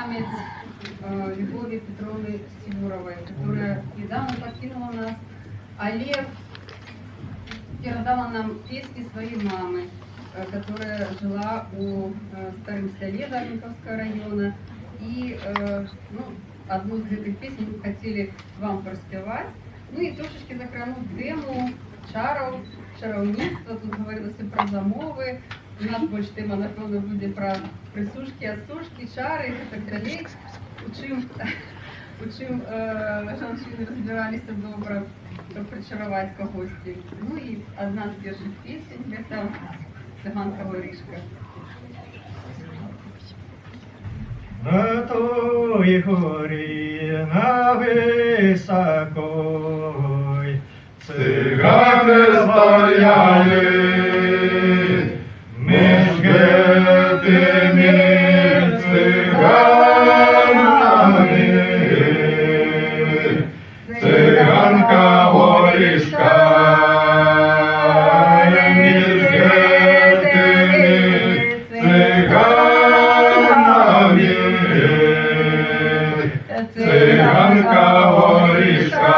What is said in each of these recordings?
память Любови Петровны Стегуровой, которая недавно покинула нас. Олег передала нам песни своей мамы, которая жила у старом селе Дарниковского района. И одну из этих песен мы хотели вам проспевать. Ну і трошечки закрануть тему чарівництва. Тут говорилося про замови. У нас більше тема, напевно, буде про присушки, осушки, чари і так далі. У чим жінки розбиралися добре, щоб причарувати когось. Ну і одна з перших пісень – це «Циганка воришка». На той горі, на високой, цигани стояли, між гетими циганами, циганка воришка, між гетими циганами, циганка воришка.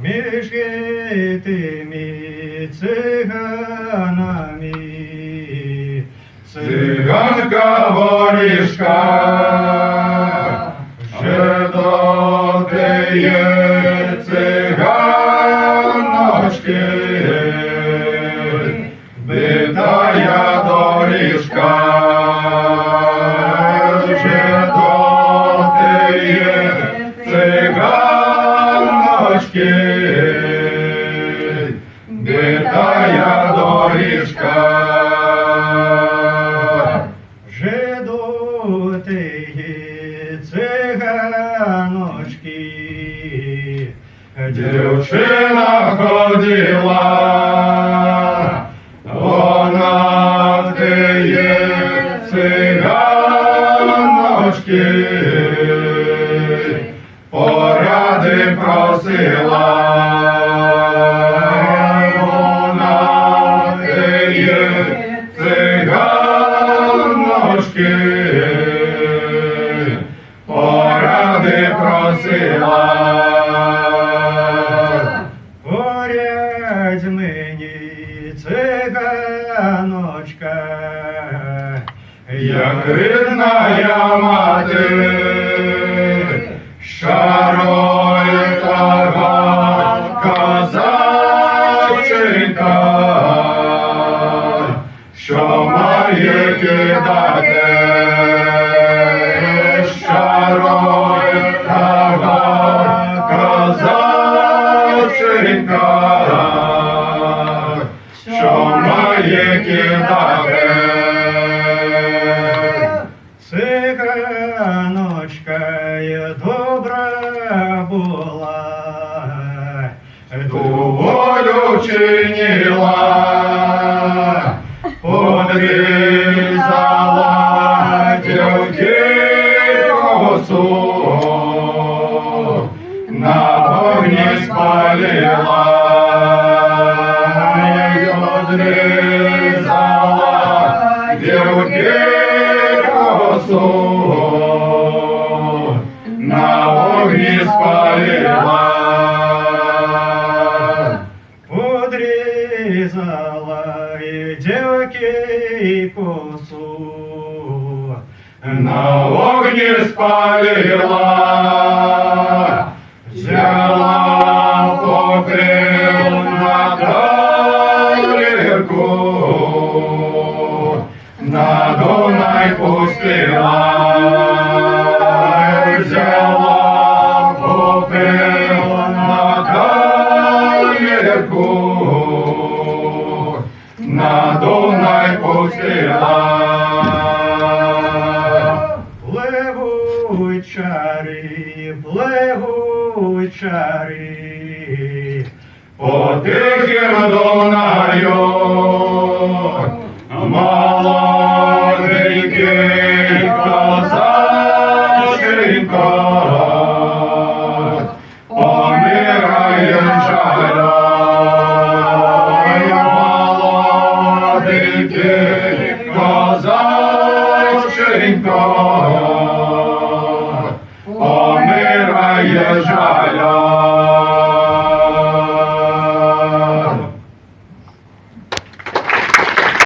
між тими циганами, Циганка воришка, вже дотеє циганочки, битая доріжка, вже дотеє циганочки, битая доріжка. Жидотиї циганочки, Дівчина ходила, вона тіє циганочки, поради просила, вона тіє циганочки, поради просила. порядь мені циганочка, Як рідная мати, шарой така козаченька, що має кидати, шарой така козаченька, що має кидати. циганочка добра була, Волю чинила, подрізала дівки косу, на вогні спалила, подрізала дівки косу, на вогні спалила. подрізала і дівки косу, На вогні спалила, взяла покрив на талірку, на Дунай пустила, взяла покрив на талірку, на Дунай пустила. пливуть чари, пливуть чари, По тихим Дунаю молоденький козаченько помирає жаль. Молоденький козаченько помирає жаля.